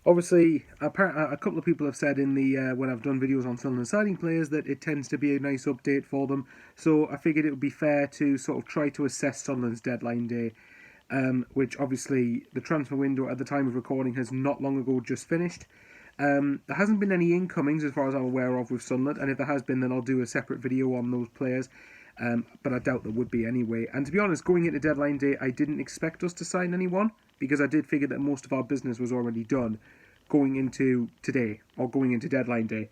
Obviously, a couple of people have said in the when I've done videos on Sunderland signing players that it tends to be a nice update for them. So I figured it would be fair to sort of try to assess Sunderland's deadline day, which obviously the transfer window at the time of recording has not long ago just finished. There hasn't been any incomings as far as I'm aware of with Sunderland, and if there has been, then I'll do a separate video on those players. But I doubt there would be anyway. And to be honest, going into deadline day, I didn't expect us to sign anyone because I did figure that most of our business was already done going into today or going into deadline day.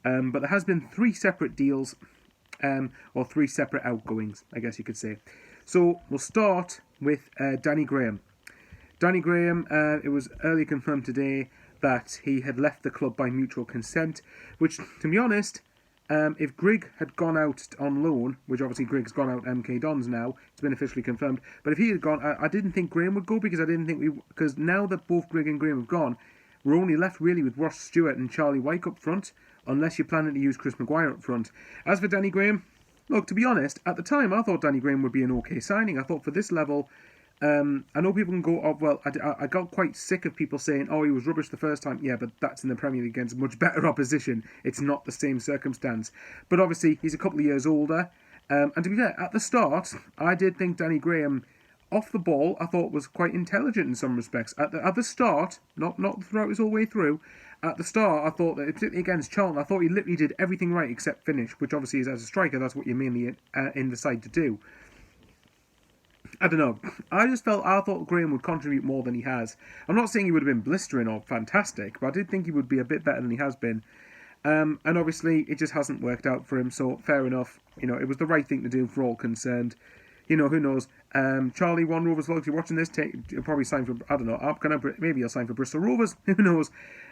But there has been 3 separate deals or 3 separate outgoings, I guess you could say. So we'll start with Danny Graham. Danny Graham, it was early confirmed today that he had left the club by mutual consent, which, to be honest, if Grigg had gone out on loan, which obviously Grigg's gone out MK Dons now, it's been officially confirmed, but if he had gone, I didn't think Graham would go because I didn't think because now that both Grigg and Graham have gone, we're only left really with Ross Stewart and Charlie Wyke up front, unless you're planning to use Chris Maguire up front. As for Danny Graham, look, to be honest, at the time I thought Danny Graham would be an okay signing. I thought for this level, I know people can go, oh, well, I got quite sick of people saying, oh, he was rubbish the first time. Yeah, but that's in the Premier League against much better opposition. It's not the same circumstance. But obviously, he's a couple of years older. And to be fair, at the start, I did think Danny Graham, off the ball, I thought was quite intelligent in some respects. At the start, not throughout his whole way through, at the start, I thought that, particularly against Charlton, I thought he literally did everything right except finish, which obviously is as a striker, that's what you're mainly in the side to do. I don't know. I thought Graham would contribute more than he has. I'm not saying he would have been blistering or fantastic, but I did think he would be a bit better than he has been. And obviously, it just hasn't worked out for him, so fair enough. It was the right thing to do for all concerned. Who knows? Charlie, One Rovers, if you're watching this, he'll probably sign for, I don't know, maybe he'll sign for Bristol Rovers. Who knows?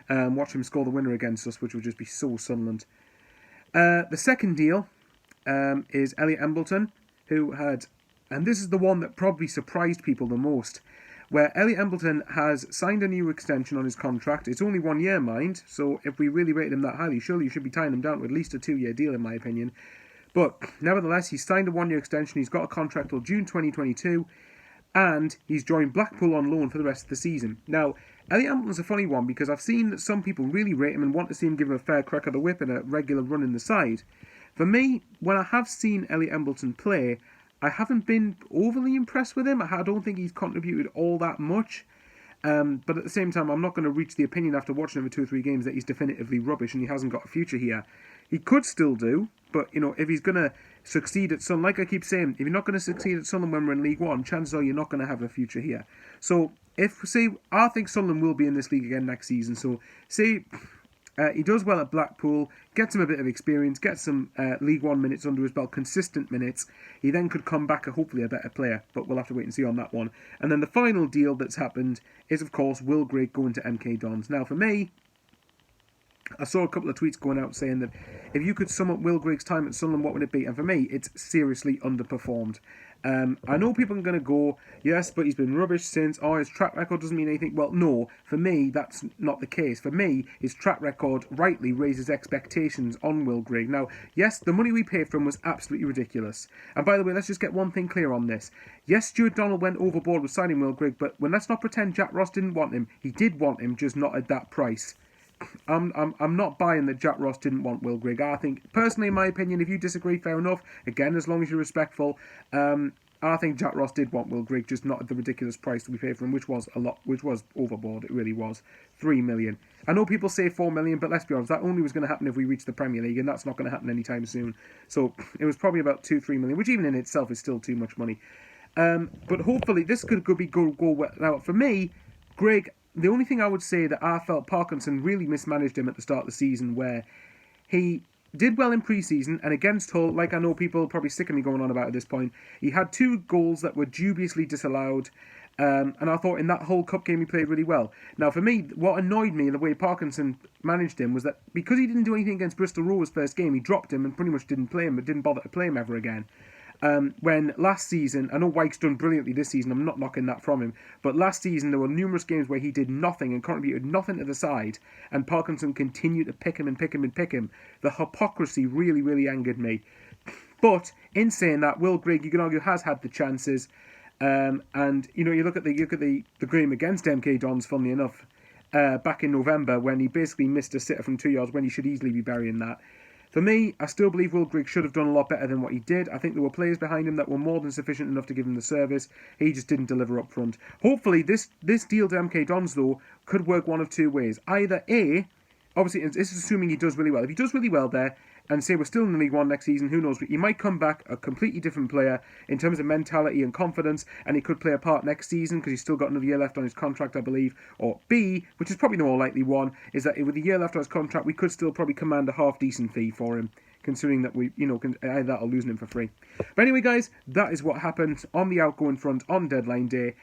Watch him score the winner against us, which would just be so Sunderland. The second deal is Elliot Embleton, who had... And this is the one that probably surprised people the most, where Elliot Embleton has signed a new extension on his contract. It's only 1 year, mind, so if we really rate him that highly, surely you should be tying him down to at least a 2-year deal, in my opinion. But nevertheless, he's signed a 1-year extension. He's got a contract till June 2022, and he's joined Blackpool on loan for the rest of the season. Now, Elliot Embleton's a funny one because I've seen that some people really rate him and want to see him give him a fair crack of the whip and a regular run in the side. For me, when I have seen Elliot Embleton play, I haven't been overly impressed with him. I don't think he's contributed all that much. But at the same time, I'm not going to reach the opinion after watching him for 2 or 3 games that he's definitively rubbish and he hasn't got a future here. He could still do, but if he's going to succeed at Sunderland, like I keep saying, if you're not going to succeed at Sunderland when we're in League One, chances are you're not going to have a future here. So I think Sunderland will be in this league again next season. So say he does well at Blackpool, gets him a bit of experience, gets some League One minutes under his belt, consistent minutes. He then could come back hopefully a better player, but we'll have to wait and see on that one. And then the final deal that's happened is, of course, Will Grigg going to MK Dons. Now, for me, I saw a couple of tweets going out saying that if you could sum up Will Grigg's time at Sunderland, what would it be? And for me, it's seriously underperformed. I know people are going to go, yes, but he's been rubbish since, his track record doesn't mean anything. Well, no, for me, that's not the case. For me, his track record rightly raises expectations on Will Grigg. Now, yes, the money we paid for him was absolutely ridiculous. And by the way, let's just get one thing clear on this. Yes, Stuart Donald went overboard with signing Will Grigg, but let's not pretend Jack Ross didn't want him. He did want him, just not at that price. I'm not buying that Jack Ross didn't want Will Grigg. I think, personally, in my opinion, if you disagree, fair enough. Again, as long as you're respectful. I think Jack Ross did want Will Grigg, just not at the ridiculous price that we paid for him, which was a lot, which was overboard. It really was. 3 million. I know people say 4 million, but let's be honest, that only was going to happen if we reached the Premier League, and that's not going to happen anytime soon. So it was probably about 2-3 million, which even in itself is still too much money. But hopefully this could be go well. Now, for me, Grigg, the only thing I would say that I felt Parkinson really mismanaged him at the start of the season, where he did well in pre-season, and against Hull, like I know people are probably sick of me going on about at this point, he had 2 goals that were dubiously disallowed, and I thought in that Hull Cup game he played really well. Now for me, what annoyed me in the way Parkinson managed him was that because he didn't do anything against Bristol Rovers first game, he dropped him and pretty much didn't play him, but didn't bother to play him ever again. When last season, I know Wyke's done brilliantly this season, I'm not knocking that from him, but last season there were numerous games where he did nothing and contributed nothing to the side, and Parkinson continued to pick him. The hypocrisy really, really angered me. But in saying that, Will Grigg, you can argue, has had the chances, and you look at the game against MK Dons, funnily enough, back in November when he basically missed a sitter from 2 yards when he should easily be burying that. For me, I still believe Will Grigg should have done a lot better than what he did. I think there were players behind him that were more than sufficient enough to give him the service. He just didn't deliver up front. Hopefully, this deal to MK Dons, though, could work one of two ways. Either A, obviously, this is assuming he does really well. If he does really well there, and say we're still in the League One next season, who knows, but he might come back a completely different player in terms of mentality and confidence, and he could play a part next season because he's still got another year left on his contract, I believe. Or B, which is probably the more likely one, is that with a year left on his contract, we could still probably command a half-decent fee for him, considering that we, either that or losing him for free. But anyway, guys, that is what happened on the outgoing front on deadline day.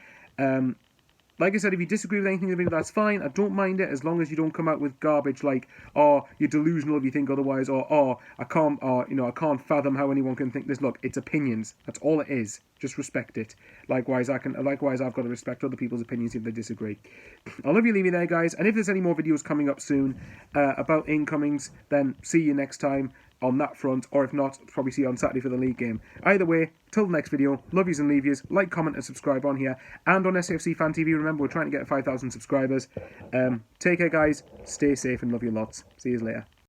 Like I said, if you disagree with anything in the video, that's fine. I don't mind it as long as you don't come out with garbage like, "Oh, you're delusional if you think otherwise," or "Oh, I can't fathom how anyone can think this." Look, it's opinions. That's all it is. Just respect it. Likewise, I've got to respect other people's opinions if they disagree. I'll leave you there, guys. And if there's any more videos coming up soon about incomings, then see you next time on that front, or if not, probably see you on Saturday for the league game. Either way, till the next video, love yous and leave yous, like, comment and subscribe on here, and on SFC Fan TV. Remember, we're trying to get 5,000 subscribers. Take care, guys, stay safe and love you lots. See you later.